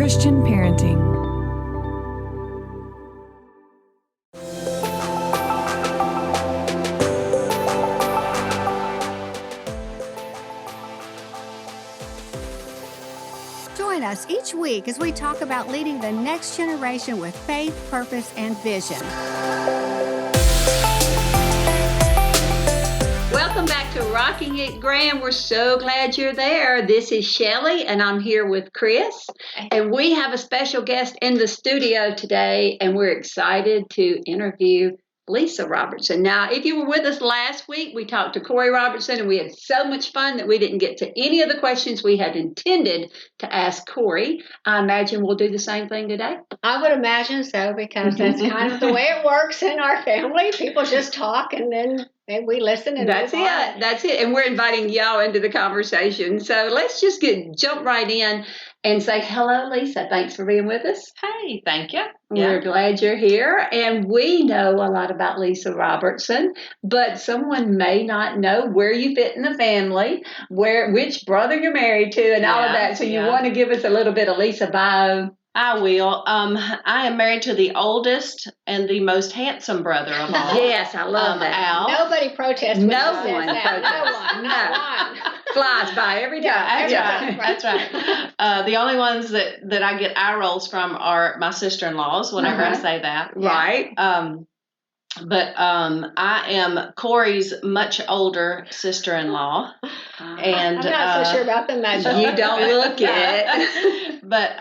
Christian parenting. Join us each week as we talk about leading the next generation with faith, purpose, and vision. Welcome back to Rocking It Graham. We're so glad you're there. This is Shelley, and I'm here with Chris. And we have a special guest in the studio today, and we're excited to interview Lisa Robertson. Now, if you were with us last week, we talked to Corey Robertson, and we had so much fun that we didn't get to any of the questions we had intended to ask Corey. I imagine we'll do the same thing today. I would imagine so, because that's kind of the way it works in our family. People just talk, and then we listen. And That's it. That's it. And we're inviting y'all into the conversation. So let's just jump right in and say hello, Lisa. Thanks for being with us. Hey, thank you. We're glad you're here. And we know a lot about Lisa Robertson, but someone may not know where you fit in the family, which brother you're married to, and all of that. So you want to give us a little bit of Lisa bio? I will. I am married to the oldest and the most handsome brother of all. Yes, I love that. Al. Nobody protests. No one. Not one. Flies by every time. That's right. The only ones that I get eye rolls from are my sister-in-laws whenever I say that. Right. But I am Corey's much older sister-in-law. And I'm not so sure about the much. You don't look it. But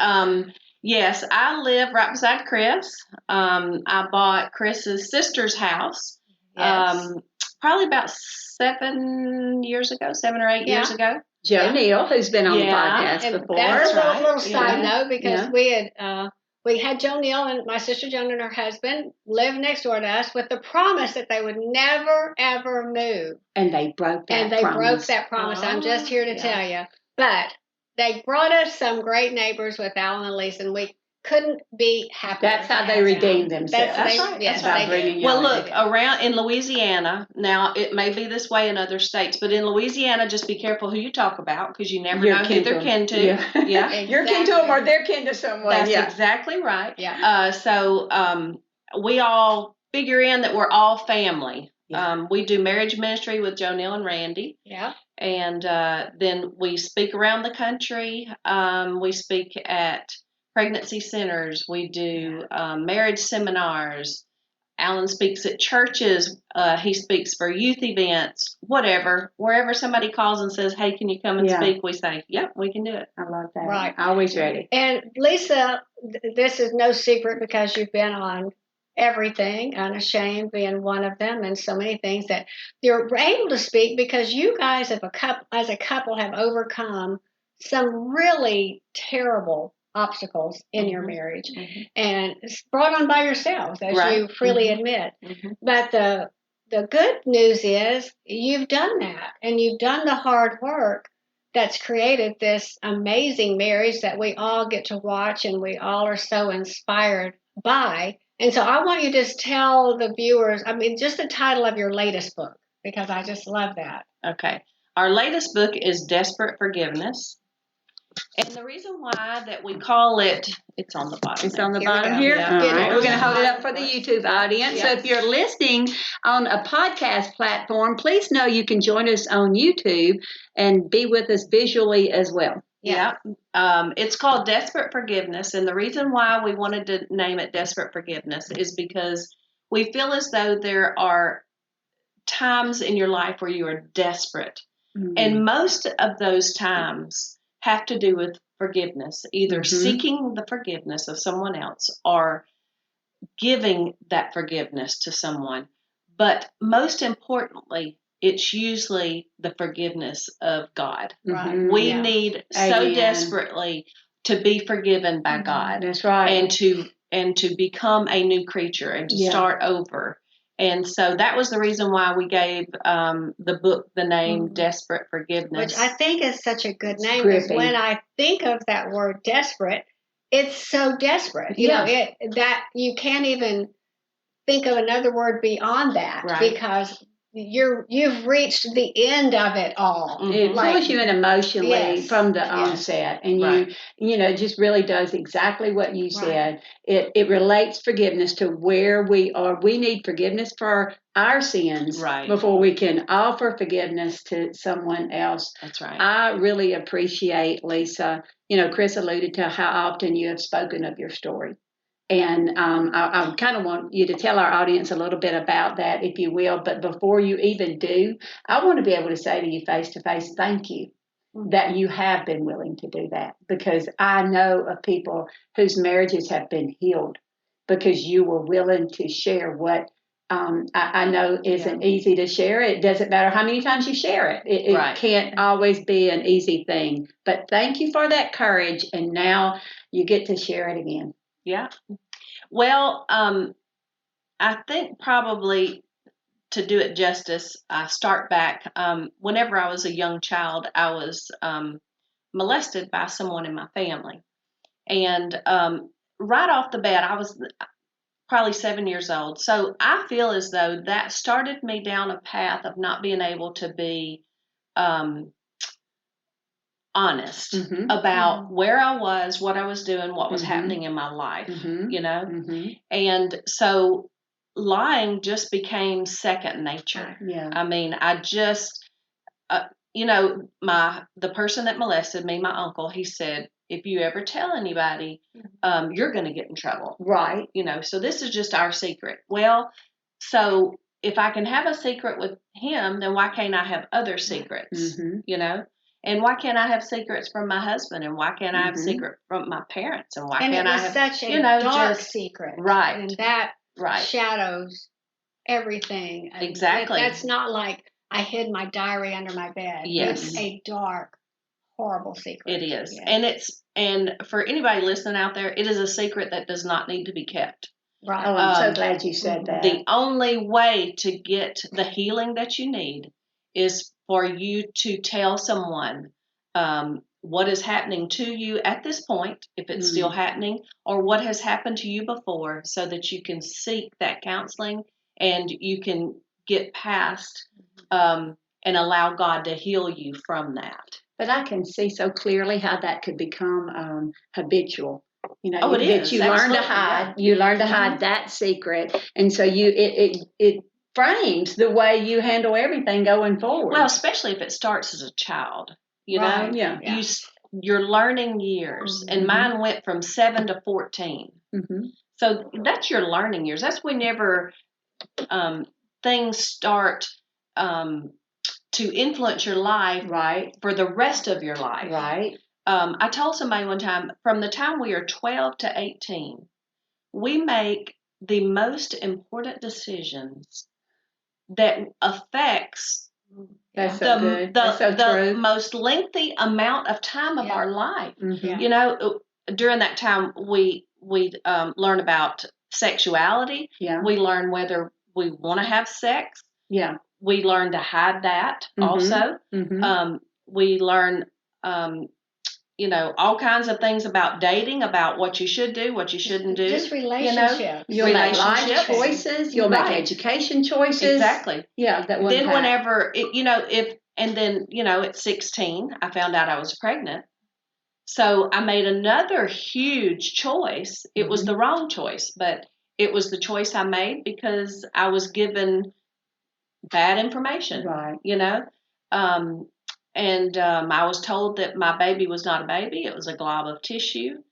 yes, I live right beside Chris. I bought Chris's sister's house probably about 7 or 8 years ago. Joe Neal, who's been on the podcast and before. That's a little side note, because we had Joe Neal and my sister Joan and her husband live next door to us with the promise that they would never, ever move. And they broke that promise. I'm just here to tell you. But they brought us some great neighbors with Alan and Lisa, and we couldn't be happier. That's how they redeemed themselves. That's right. Yes, that's right. Well, look, around in Louisiana, now it may be this way in other states, but in Louisiana, just be careful who you talk about, because you never know who they're kin to. Yeah. Exactly. You're kin to them or they're kin to someone. That's exactly right. Yeah. So we all figure in that we're all family. Yeah. We do marriage ministry with Joe Neal and Randy. Yeah. And then we speak around the country. We speak at pregnancy centers. We do marriage seminars. Alan speaks at churches. He speaks for youth events, whatever. Wherever somebody calls and says, hey, can you come and speak? We say, yep, we can do it. I love that. Right. Always ready. And Lisa, this is no secret, because you've been on everything, Unashamed being one of them, and so many things that you're able to speak, because you guys as a couple have overcome some really terrible obstacles in your marriage, and it's brought on by yourselves, as you freely admit. But the good news is you've done that, and you've done the hard work that's created this amazing marriage that we all get to watch, and we all are so inspired by. And so I want you to just tell the viewers, just the title of your latest book, because I just love that. Okay. Our latest book is Desperate Forgiveness. And the reason why that we call it, it's on the bottom. It's on the bottom here. Yeah. All right. We're going to hold it up for the YouTube audience. Yes. So if you're listening on a podcast platform, please know you can join us on YouTube and be with us visually as well. Yeah. It's called Desperate Forgiveness. And the reason why we wanted to name it Desperate Forgiveness is because we feel as though there are times in your life where you are desperate. And most of those times have to do with forgiveness, either seeking the forgiveness of someone else or giving that forgiveness to someone. But most importantly, it's usually the forgiveness of God. Right. We need so desperately to be forgiven by God. That's right. And to become a new creature and to start over. And so that was the reason why we gave the book the name Desperate Forgiveness. Which I think is such a good name, because when I think of that word desperate, it's so desperate. You know, that you can't even think of another word beyond that, because you've reached the end of it all. It pulls you in emotionally Yes, from the yes. onset, and Right. it just really does exactly what you said. It relates forgiveness to where we are. We need forgiveness for our sins Right. before we can offer forgiveness to someone else. That's right. I really appreciate, Lisa. Chris alluded to how often you have spoken of your story. And I kind of want you to tell our audience a little bit about that, if you will. But before you even do, I want to be able to say to you face to face, thank you that you have been willing to do that, because I know of people whose marriages have been healed because you were willing to share what I know isn't easy to share. It doesn't matter how many times you share it. It can't always be an easy thing. But thank you for that courage. And now you get to share it again. Yeah. Well, I think probably to do it justice, I start back. Whenever I was a young child, I was molested by someone in my family. And right off the bat, I was probably 7 years old. So I feel as though that started me down a path of not being able to be honest about where I was, what I was doing, what was happening in my life, And so lying just became second nature. Yeah. I mean, I just, the person that molested me, my uncle, he said, if you ever tell anybody, you're going to get in trouble. Right. So this is just our secret. Well, so if I can have a secret with him, then why can't I have other secrets, And why can't I have secrets from my husband? And why can't I have secrets from my parents? And why can't I have such a dark secret, right? And that shadows everything. Exactly. That's not like I hid my diary under my bed. Yes, it's a dark, horrible secret. It is, yes. and for anybody listening out there, it is a secret that does not need to be kept. Right. Oh, I'm so glad you said that. The only way to get the healing that you need is for you to tell someone what is happening to you at this point, if it's still happening, or what has happened to you before, so that you can seek that counseling and you can get past and allow God to heal you from that. But I can see so clearly how that could become habitual. It is. You learn to hide. You learn to hide that secret, and so it frames the way you handle everything going forward. Well, especially if it starts as a child, Right. Yeah. Your learning years, and mine went from 7 to 14. So that's your learning years. That's whenever things start to influence your life, for the rest of your life, right. I told somebody one time, from the time we are 12 to 18, we make the most important decisions that affects the most lengthy amount of time of our life. During that time, we learn about sexuality. Yeah. We learn whether we want to have sex. Yeah. We learn to hide that also. We learn all kinds of things about dating, about what you should do, what you shouldn't do. Just relationships. You'll make life choices. You'll make education choices. Exactly. Yeah. That one. Then whenever at 16, I found out I was pregnant. So I made another huge choice. It was the wrong choice, but it was the choice I made because I was given bad information. Right. I was told that my baby was not a baby. It was a glob of tissue.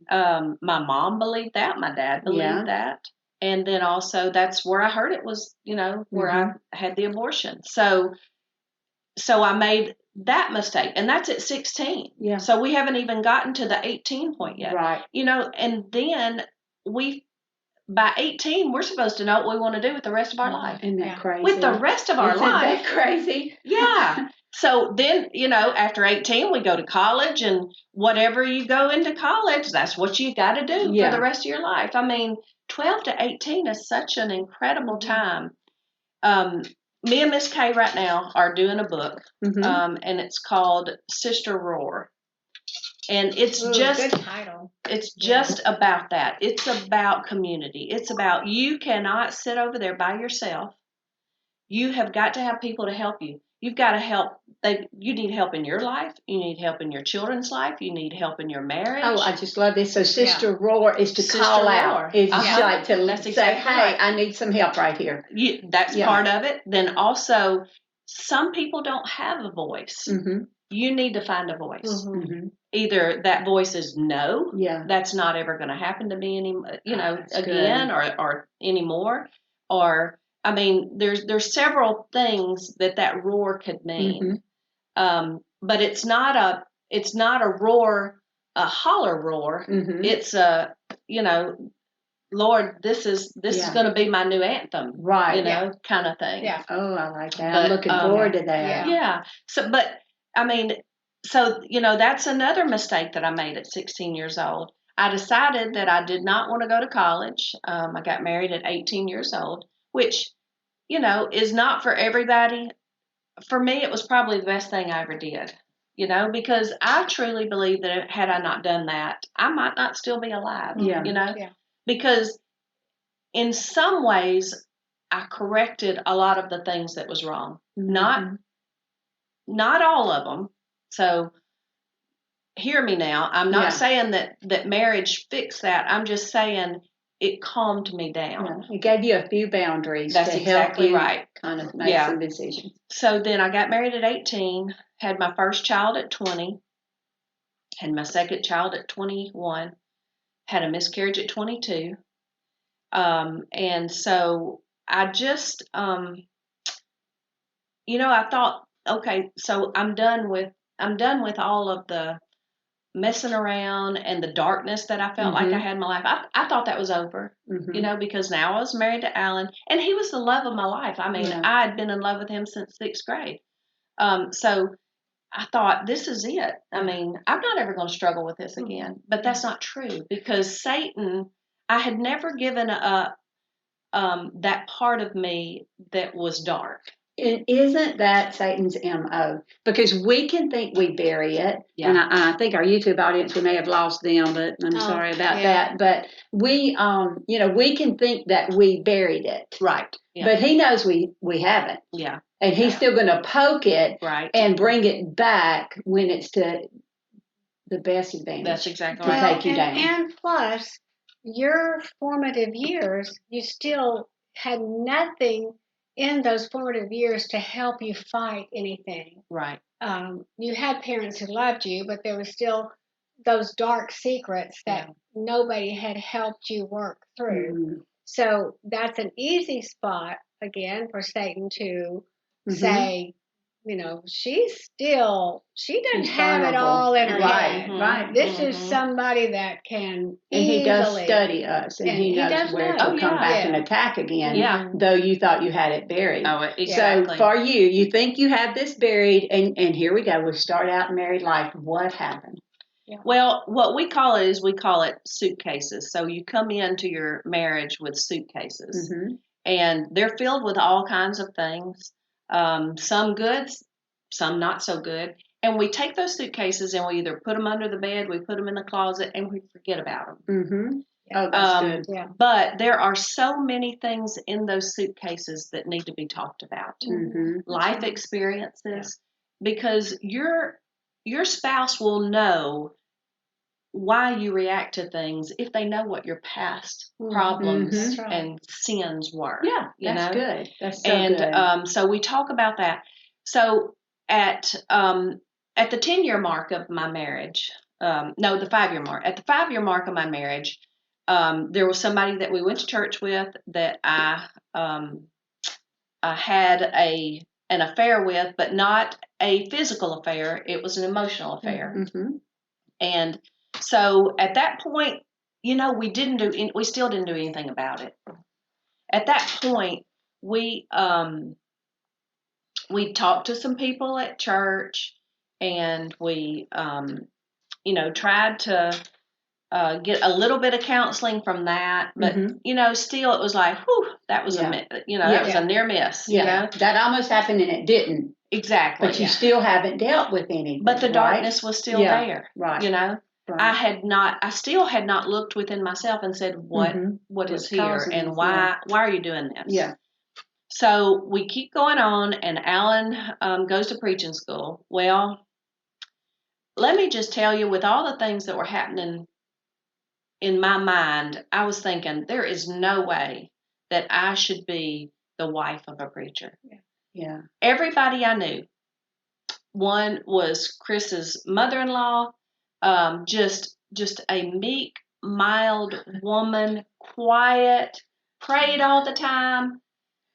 My mom believed that. My dad believed that. And then also that's where I heard it was, where I had the abortion. So I made that mistake. And that's at 16. Yeah. So we haven't even gotten to the 18 point yet. Right. And then by 18, we're supposed to know what we want to do with the rest of our life. Isn't that crazy? With the rest of our life. Isn't that crazy? Yeah. So then, after 18, we go to college, and whatever you go into college, that's what you got to do for the rest of your life. I mean, 12 to 18 is such an incredible time. Me and Miss Kay right now are doing a book, and it's called Sister Roar. And it's good title. It's just about that. It's about community. It's about you cannot sit over there by yourself. you have got to have people to help you. You've got to help. You need help in your life. You need help in your children's life. You need help in your marriage. Oh, I just love this. So Sister Roar is to call out. It's like to say, hey, I need some help right here. That's part of it. Then also, some people don't have a voice. Mm-hmm. You need to find a voice. Mm-hmm. Either that voice is no, that's not ever going to happen to me again or anymore, or I mean, there's several things that roar could mean, but it's not a roar, a holler roar. Mm-hmm. It's a Lord, this is going to be my new anthem, right? Kind of thing. Yeah. Oh, I like that. But, I'm looking forward to that. Yeah. So, but I mean. So, that's another mistake that I made at 16 years old. I decided that I did not want to go to college. I got married at 18 years old, which, is not for everybody. For me, it was probably the best thing I ever did, because I truly believe that had I not done that, I might not still be alive, because in some ways I corrected a lot of the things that was wrong. Mm-hmm. Not all of them. So hear me now. I'm not saying that marriage fixed that. I'm just saying it calmed me down. Yeah. It gave you a few boundaries. That's to exactly help you right. Kind of make some decisions. So then I got married at 18, had my first child at 20, had my second child at 21, had a miscarriage at 22. And so I just, I thought, okay, so I'm done with all of the messing around and the darkness that I felt like I had in my life. I thought that was over, because now I was married to Alan, and he was the love of my life. I mean, I had been in love with him since 6th grade. So I thought, this is it. I mean, I'm not ever going to struggle with this again. But that's not true, because Satan, I had never given up that part of me that was dark. And isn't that Satan's MO? Because we can think we bury it, and I think our YouTube audience, we may have lost them, but I'm sorry about that. But we, we can think that we buried it, right? Yeah. But he knows we haven't. Yeah, and he's still going to poke it, right, and bring it back when it's to the best advantage. That's exactly to right. take you down. And plus, your formative years, you still had nothing in those formative years to help you fight anything. Right. You had parents who loved you, but there was still those dark secrets that nobody had helped you work through. Mm-hmm. So that's an easy spot, again, for Satan to say, she doesn't have it all in her head. Right. This is somebody that can and easily. He does study us, and he knows where to come back and attack again, though you thought you had it buried. Oh, exactly. So for you think you have this buried, and here we go. We start out in married life. What happened? Yeah. Well, what we call it suitcases. So you come into your marriage with suitcases, and they're filled with all kinds of things. Some good, some not so good. And we take those suitcases and we either put them under the bed, we put them in the closet, and we forget about them. Mm-hmm. Oh, that's good. Yeah. But there are so many things in those suitcases that need to be talked about. Mm-hmm. Life experiences, because your spouse will know why you react to things if they know what your past problems and sins were. Yeah, that's good. That's so good. And so we talk about that. So at the 10-year mark of my marriage, the 5-year mark. At the 5-year mark of my marriage, there was somebody that we went to church with that I had an affair with, but not a physical affair. It was an emotional affair. Mm-hmm. And so at that point, we still didn't do anything about it. At that point, we talked to some people at church, and we, tried to get a little bit of counseling from that. But, still it was like, whew, that was that was a near miss. Yeah, that almost happened and it didn't. Exactly. But you still haven't dealt with anything. But the darkness was still there. Right. Right. I still had not looked within myself and said, what is here, and why are you doing this? Yeah. So we keep going on, and Alan goes to preaching school. Well, let me just tell you, with all the things that were happening in my mind, I was thinking, there is no way that I should be the wife of a preacher. Yeah. Everybody I knew. One was Chris's mother-in-law, just a meek, mild woman, quiet, prayed all the time.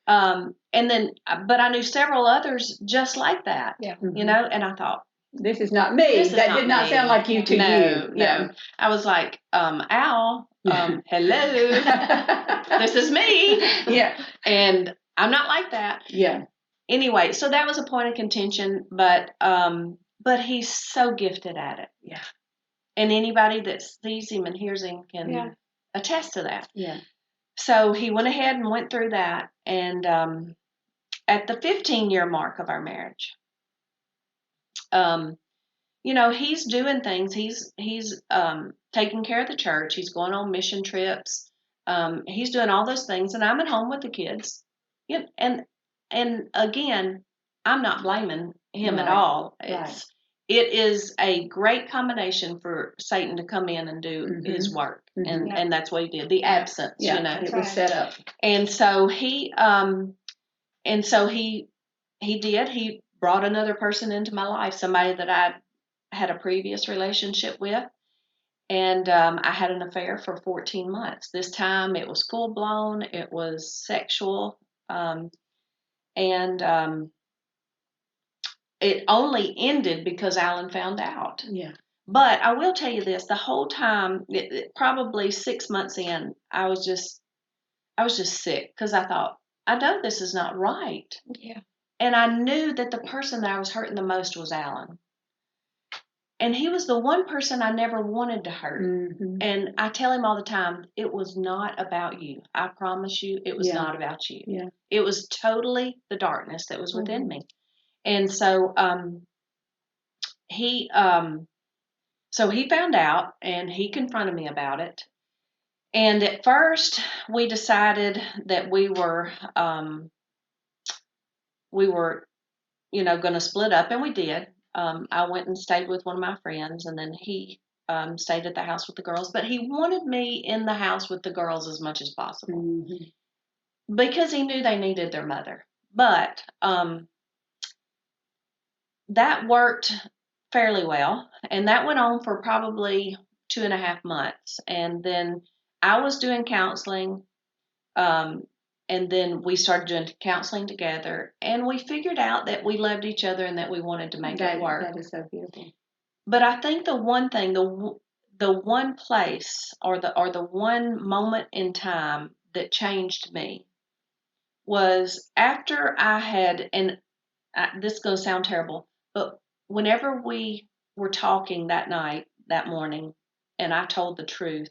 But I knew several others just like that, you know, and I thought, this is not me. That did not sound like you to you. No. Yeah. I was like, Al, hello, this is me. Yeah. And I'm not like that. Yeah. Anyway, so that was a point of contention, but he's so gifted at it. Yeah. And anybody that sees him and hears him can attest to that. Yeah. So he went ahead and went through that, and at the 15-year mark of our marriage, you know, he's doing things. He's taking care of the church. He's going on mission trips. He's doing all those things, and I'm at home with the kids. Yeah, and again, I'm not blaming him at all. It is a great combination for Satan to come in and do his work, and that's what he did. The absence, you know, it was set up. And so he did. He brought another person into my life, somebody that I had a previous relationship with, and I had an affair for 14 months. This time it was full blown. It was sexual, and it only ended because Alan found out. Yeah. But I will tell you this: the whole time, probably 6 months in, I was just sick because I thought, I know this is not right. Yeah. And I knew that the person that I was hurting the most was Alan. And he was the one person I never wanted to hurt. Mm-hmm. And I tell him all the time, it was not about you. I promise you, it was not about you. Yeah. It was totally the darkness that was within me. And so he found out, and he confronted me about it. And at first, we decided that we were, going to split up, and we did. I went and stayed with one of my friends, and then he stayed at the house with the girls. But he wanted me in the house with the girls as much as possible because he knew they needed their mother. But that worked fairly well, and that went on for probably 2.5 months. And then I was doing counseling, and then we started doing counseling together, and we figured out that we loved each other and that we wanted to make it work. That is so beautiful. But I think the one thing, the one place or the one moment in time that changed me was after I had, and this is going to sound terrible, but whenever we were talking that night, that morning, and I told the truth,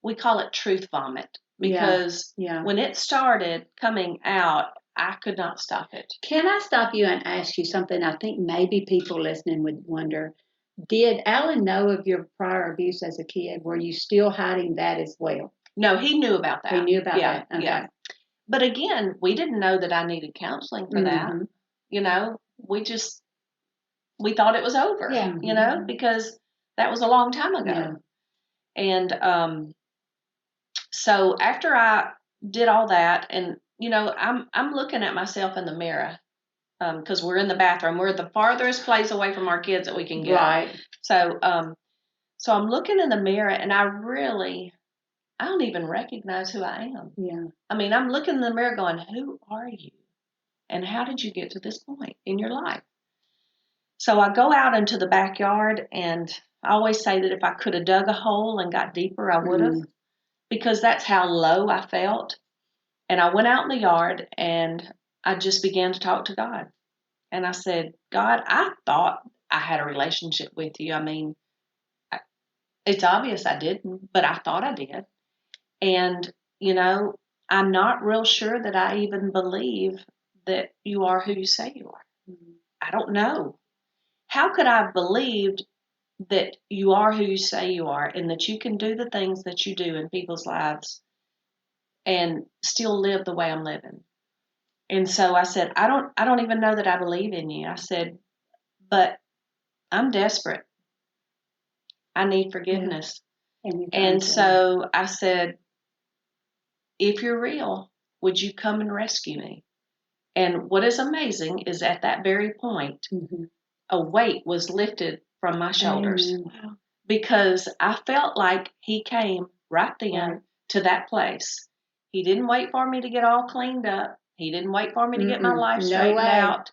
we call it truth vomit. Because when it started coming out, I could not stop it. Can I stop you and ask you something? I think maybe people listening would wonder, did Alan know of your prior abuse as a kid? Were you still hiding that as well? No, he knew about that. He knew about that? Okay. Yeah. But again, we didn't know that I needed counseling for that. You know, we thought it was over, you know, because that was a long time ago. Yeah. And so after I did all that, and you know, I'm looking at myself in the mirror because we're in the bathroom. We're the farthest place away from our kids that we can get. Right. So I'm looking in the mirror, and I don't even recognize who I am. Yeah. I mean, I'm looking in the mirror, going, "Who are you, and how did you get to this point in your life?" So I go out into the backyard, and I always say that if I could have dug a hole and got deeper, I would have. Because that's how low I felt. And I went out in the yard, and I just began to talk to God. And I said, God, I thought I had a relationship with you. I mean, it's obvious I didn't, but I thought I did. And, you know, I'm not real sure that I even believe that you are who you say you are. I don't know. How could I have believed that you are who you say you are, and that you can do the things that you do in people's lives and still live the way I'm living? And so I said, I don't even know that I believe in you. I said, but I'm desperate. I need forgiveness. And so I said, if you're real, would you come and rescue me? And what is amazing is at that very point, a weight was lifted from my shoulders. Wow. Because I felt like he came right then to that place. He didn't wait for me to get all cleaned up. He didn't wait for me to get my life straightened out.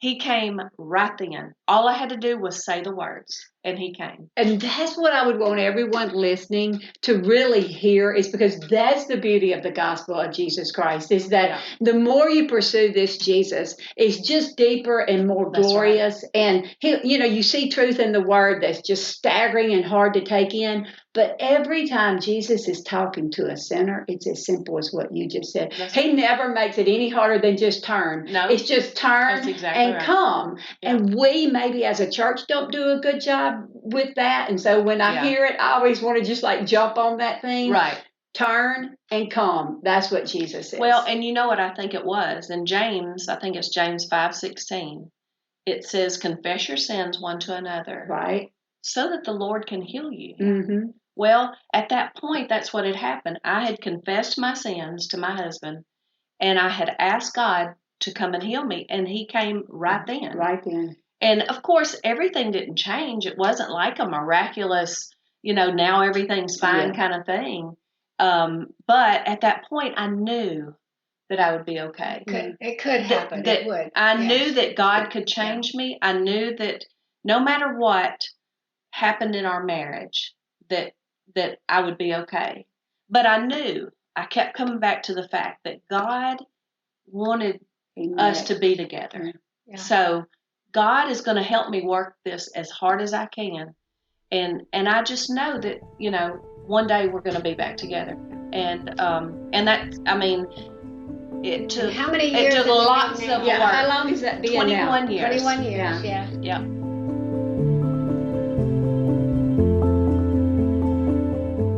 He came right then. All I had to do was say the words, and he came. And that's what I would want everyone listening to really hear, is because that's the beauty of the gospel of Jesus Christ, is that the more you pursue this Jesus, it's just deeper and more glorious. Right. And you see truth in the word that's just staggering and hard to take in. But every time Jesus is talking to a sinner, it's as simple as what you just said. He never makes it any harder than just turn. No, it's just turn and come. Yeah. And we maybe as a church don't do a good job with that. And so when I hear it, I always want to just like jump on that thing. Right. Turn and come. That's what Jesus says. Well, and you know what I think it was? In James, I think it's James 5:16. It says, confess your sins one to another. Right. So that the Lord can heal you. Mm-hmm. Well, at that point, that's what had happened. I had confessed my sins to my husband, and I had asked God to come and heal me, and he came right then. Right then. And, of course, everything didn't change. It wasn't like a miraculous, now everything's fine kind of thing. But at that point, I knew that I would be okay. It could happen. It would. I knew that God could change me. I knew that no matter what happened in our marriage, that I would be okay. But I kept coming back to the fact that God wanted us to be together. Yeah. So God is going to help me work this as hard as I can. And I just know that, one day we're going to be back together. And that, it took, how many years? It took lots of work. How long has that been 21 now? years. 21 years, yeah.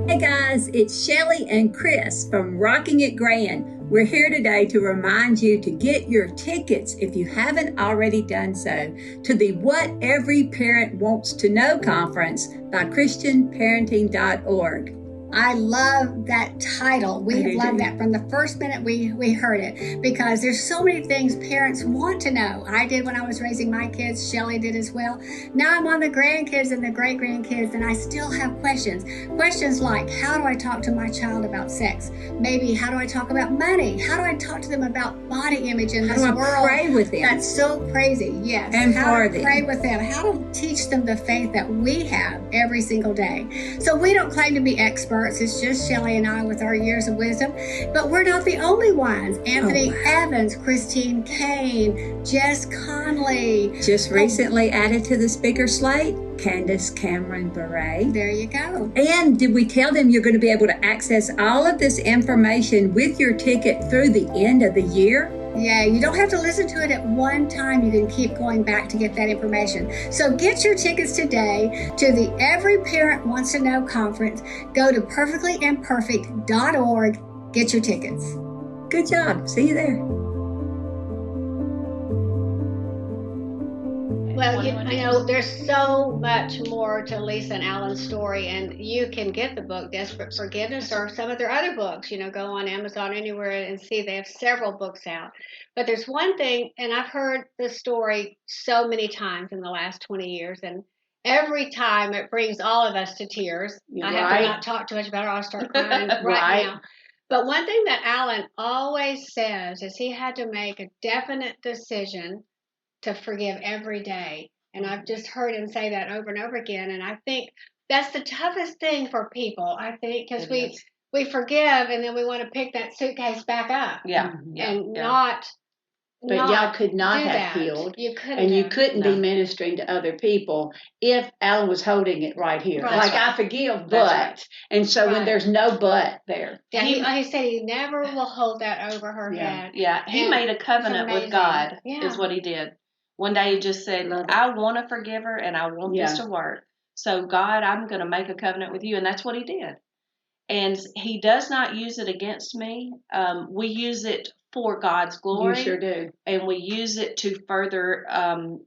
Hey guys, it's Shelly and Chris from Rocking It Grand. We're here today to remind you to get your tickets, if you haven't already done so, to the What Every Parent Wants to Know conference by ChristianParenting.org. I love that title. We have loved that from the first minute we heard it, because there's so many things parents want to know. I did when I was raising my kids. Shelly did as well. Now I'm on the grandkids and the great-grandkids, and I still have questions. Questions like, how do I talk to my child about sex? Maybe, how do I talk about money? How do I talk to them about body image in this world? How do I pray with them? That's so crazy, yes. And how to pray with them. How to teach them the faith that we have every single day. So we don't claim to be experts. It's just Shelly and I with our years of wisdom. But we're not the only ones. Anthony Evans, Christine Kane, Jess Conley. Just recently added to the speaker slate, Candace Cameron Bure. There you go. And did we tell them you're going to be able to access all of this information with your ticket through the end of the year? Yeah, you don't have to listen to it at one time. You can keep going back to get that information. So get your tickets today to the Every Parent Wants to Know conference. Go to perfectlyimperfect.org. Get your tickets. Good job. See you there. Well, there's so much more to Lisa and Alan's story, and you can get the book Desperate Forgiveness or some of their other books. Go on Amazon, anywhere, and see they have several books out. But there's one thing, and I've heard this story so many times in the last 20 years, and every time it brings all of us to tears. I have to not talk too much about it, or I'll start crying right now. But one thing that Alan always says is he had to make a definite decision to forgive every day. And I've just heard him say that over and over again. And I think that's the toughest thing for people, because we forgive and then we want to pick that suitcase back up. But y'all could not have healed. You couldn't. And you couldn't be ministering to other people if Alan was holding it right here. Right. I forgive, but. And so when there's no but there. Yeah, he said he never will hold that over her head. Yeah, he made a covenant with God, is what he did. One day he just said, I want to forgive her and I want this to work. So God, I'm going to make a covenant with you. And that's what he did. And he does not use it against me. We use it for God's glory. You sure do. And we use it to further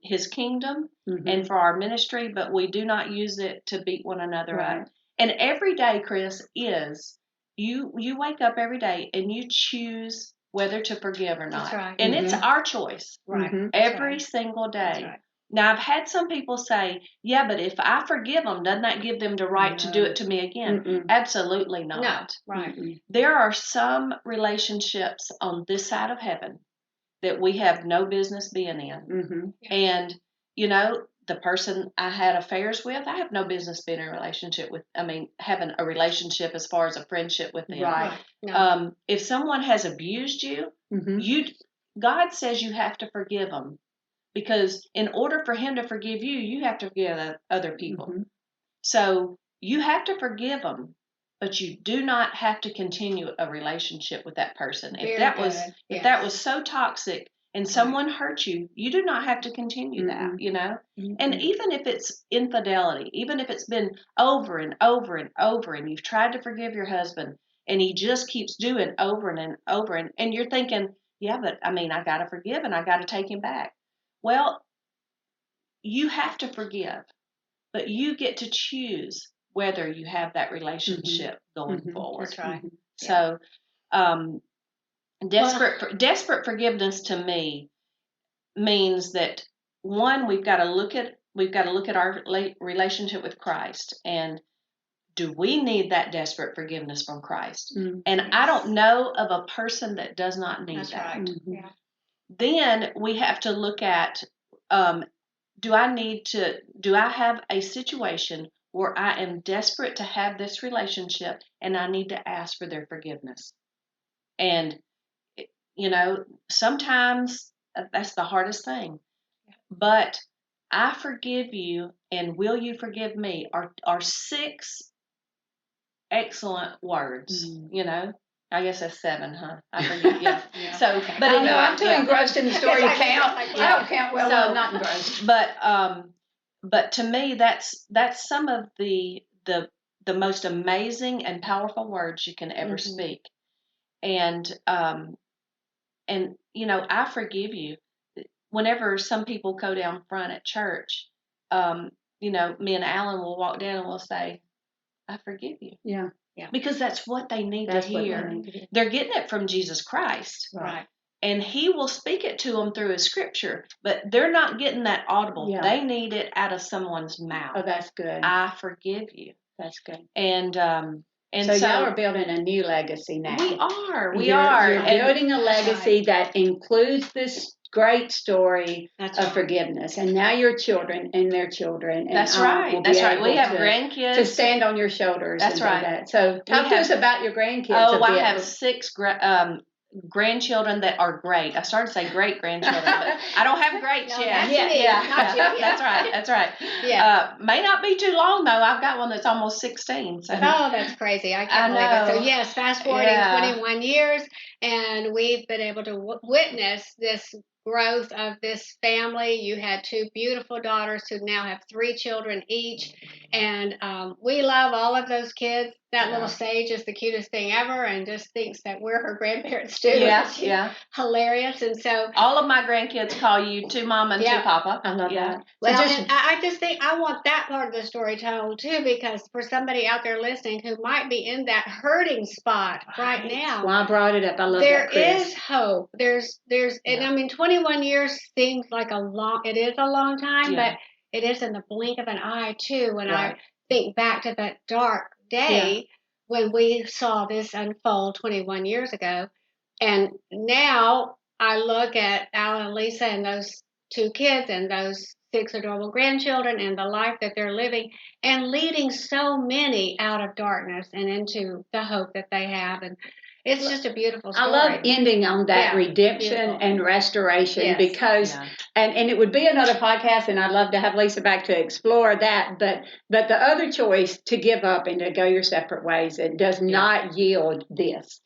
His kingdom and for our ministry, but we do not use it to beat one another up. And every day, Chris, is you wake up every day and you choose whether to forgive or not. That's right. And it's our choice. Right. Every single day. That's right. Now, I've had some people say, yeah, but if I forgive them, doesn't that give them the right to do it to me again? Absolutely not. No. Right. There are some relationships on this side of heaven that we have no business being in. And, you know, the person I had affairs with, I have no business being in a relationship with, having a relationship as far as a friendship with them. Right. No. If someone has abused you, God says you have to forgive them. Because in order for Him to forgive you, you have to forgive other people. So you have to forgive them, but you do not have to continue a relationship with that person. If that was so toxic and someone hurt you, you do not have to continue that, you know. And even if it's infidelity, even if it's been over and over and over, and you've tried to forgive your husband, and he just keeps doing over and over, and you're thinking, yeah, but I got to forgive and I got to take him back. Well, you have to forgive, but you get to choose whether you have that relationship going forward. That's right. So, desperate forgiveness to me means that, one, we've got to look at our relationship with Christ, and do we need that desperate forgiveness from Christ? And I don't know of a person that does not need that. Right. Yeah. Then we have to look at, do I have a situation where I am desperate to have this relationship and I need to ask for their forgiveness? And, you know, sometimes that's the hardest thing. But I forgive you and will you forgive me are 6 excellent words, you know. I guess that's 7, huh? I forget. Yeah. So, but I know I'm too engrossed in the story to count. I don't count well. So, I'm not engrossed. But to me, that's some of the most amazing and powerful words you can ever speak. And you know, I forgive you. Whenever some people go down front at church, you know, me and Alan will walk down and we'll say, "I forgive you." Yeah. Yeah. Because that's what they need to hear. They're getting it from Jesus Christ. Right. And He will speak it to them through His scripture, but they're not getting that audible. Yeah. They need it out of someone's mouth. Oh, that's good. I forgive you. That's good. And so y'all are building a new legacy now. We are. You're building a legacy that includes this great story of forgiveness, and now your children and their children. And that's right. That's right. We have grandkids to stand on your shoulders. That's right. That. So talk to us about your grandkids. Oh, I have 6 grandchildren that are great. I started to say great grandchildren, but I don't have greats yet. That's right. Yeah. May not be too long though. I've got one that's almost 16. So. Oh, that's crazy. I can't believe it. So yes, fast forwarding 21 years, and we've been able to witness this growth of this family. You had 2 beautiful daughters who now have 3 children each, and we love all of those kids. That little Sage is the cutest thing ever, and just thinks that we're her grandparents too. Yeah. Hilarious. And so all of my grandkids call you 2 Mama and 2 Papa. I love that. Well, and I just think I want that part of the story told too, because for somebody out there listening who might be in that hurting spot right now. Well, I brought it up. I love that, Chris. There is hope. There's, and I mean, 21 years seems like it is a long time, but it is in the blink of an eye too. When I think back to that dark day when we saw this unfold 21 years ago, and now I look at Alan and Lisa and those 2 kids and those 6 adorable grandchildren and the life that they're living and leading so many out of darkness and into the hope that they have. And it's just a beautiful story. I love ending on that redemption and restoration because, and it would be another podcast, and I'd love to have Lisa back to explore that. But the other choice to give up and to go your separate ways, it does not yield this,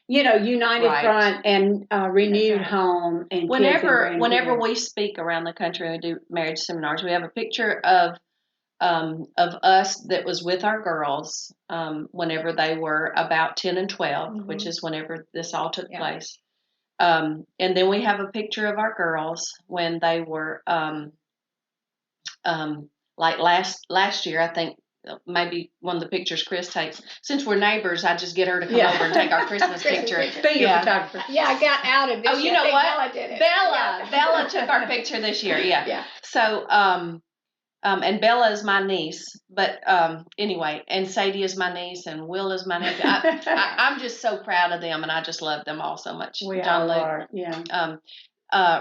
you know, united front and renewed home. And whenever we speak around the country and we do marriage seminars, we have a picture of us that was with our girls whenever they were about 10 and 12, which is whenever this all took place. And then we have a picture of our girls when they were like last year, I think. Maybe one of the pictures Chris takes. Since we're neighbors, I just get her to come over and take our Christmas picture. Be a photographer. Yeah, I got out of this. Oh, you know what? Bella did it. Bella took our picture this year. Yeah. So, and Bella is my niece, but anyway, and Sadie is my niece, and Will is my niece. I'm just so proud of them, and I just love them all so much. We all are. Yeah.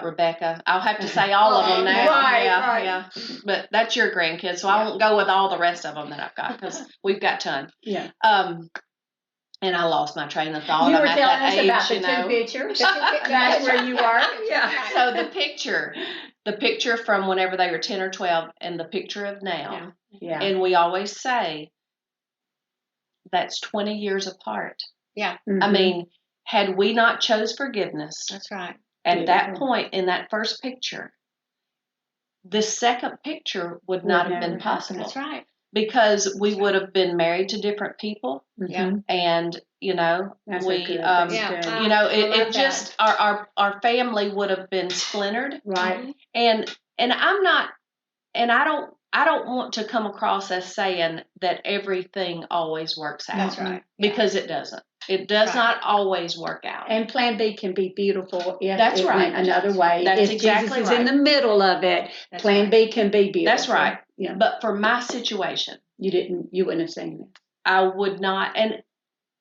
Rebecca. I'll have to say all of them now. Right. Yeah. But that's your grandkids, so I won't go with all the rest of them that I've got because we've got tons. Yeah. And I lost my train of thought. You were I'm telling at us that about age, the two pictures. That's where you are. Yeah. So the picture from whenever they were 10 or 12 and the picture of now. Yeah. And we always say that's 20 years apart. Yeah. Mm-hmm. I mean, had we not chose forgiveness, That's right. at that point in that first picture, the second picture would not have been possible. That's right. Because we would have been married to different people. Yeah. And, you know, That's we, you know, it just, our family would have been splintered. Right. And I'm not, and I don't want to come across as saying that everything always works out. That's right. Because it doesn't. It does not always work out. And Plan B can be beautiful if That's it right. went another way. That's if exactly Jesus is right. in the middle of it, That's Plan right. B can be beautiful. That's right. Yeah. But for my situation, You wouldn't have seen it. I would not, and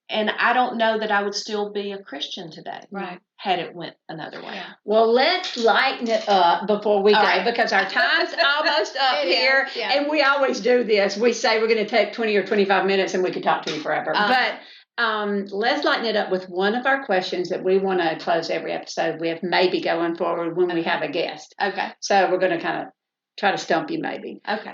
I don't know that I would still be a Christian today. Right. Had it went another way. Yeah. Well, let's lighten it up before we All go right. because our time's almost up It is, here. yeah. And we always do this. We say we're going to take 20 or 25 minutes and we could talk to you forever. But let's lighten it up with one of our questions that we want to close every episode with, maybe going forward when we have a guest. Okay. So we're going to kind of try to stump you maybe. Okay.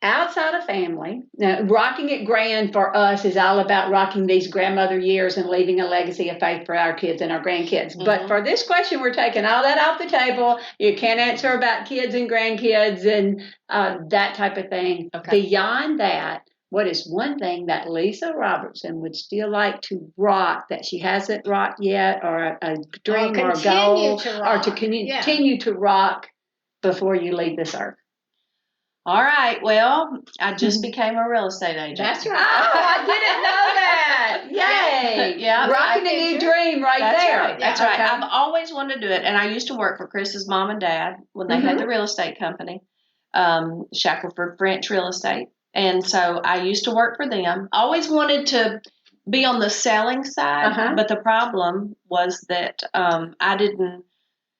Outside of family, now, Rocking It Grand for us is all about rocking these grandmother years and leaving a legacy of faith for our kids and our grandkids. Mm-hmm. But for this question, we're taking all that off the table. You can't answer about kids and grandkids and that type of thing. Okay. Beyond that, what is one thing that Lisa Robertson would still like to rock that she hasn't rocked yet, or a dream or a goal, or to continue to rock before you leave this earth? All right. Well, I just became a real estate agent. That's right. Oh, I didn't know that. Yay. Yeah. Rocking a new dream That's there. right. That's right. Okay. I've always wanted to do it. And I used to work for Chris's mom and dad when they had the real estate company, Shackelford French Real Estate. And so I used to work for them. Always wanted to be on the selling side, but the problem was that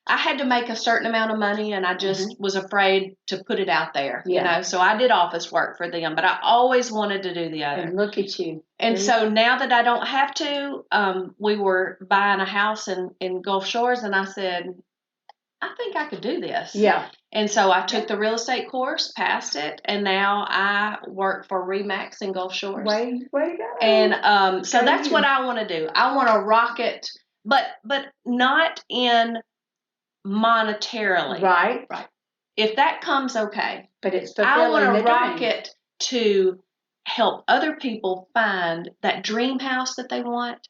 I had to make a certain amount of money, and I just was afraid to put it out there, you know. So I did office work for them, but I always wanted to do the other. And look at you. And so now that I don't have to, we were buying a house in Gulf Shores, and I said, I think I could do this. Yeah. And so I took the real estate course, passed it, and now I work for Remax in Gulf Shores. Way to go. And so that's what I want to do. I want to rock it, but not in monetarily. Right. If that comes, okay. But it's I fulfilling want the to rock dream. it to help other people find that dream house that they want,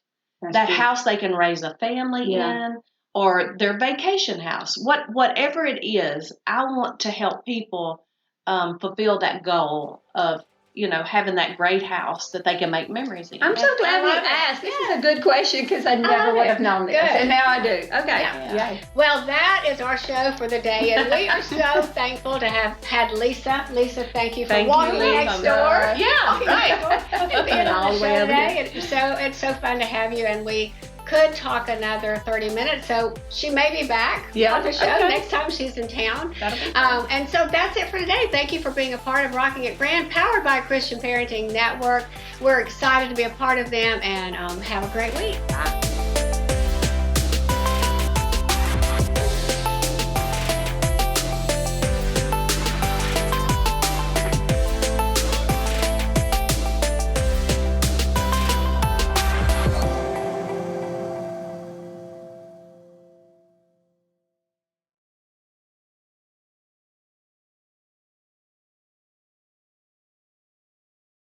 that house they can raise a family in, or their vacation house. Whatever it is, I want to help people fulfill that goal of, you know, having that great house that they can make memories in. I'm so glad we asked. This is a good question because I never would have known this. Good. And now I do. Okay. Yeah. Yay. Well, that is our show for the day, and we are so thankful to have had Lisa. Lisa, thank you for walking next door. Yeah, right. And being All on the the way show over today. It's so fun to have you, and we could talk another 30 minutes, so she may be back on the show next time she's in town. And so that's it for today. Thank you for being a part of Rocking It Grand, powered by Christian Parenting Network. We're excited to be a part of them, and have a great week. Bye.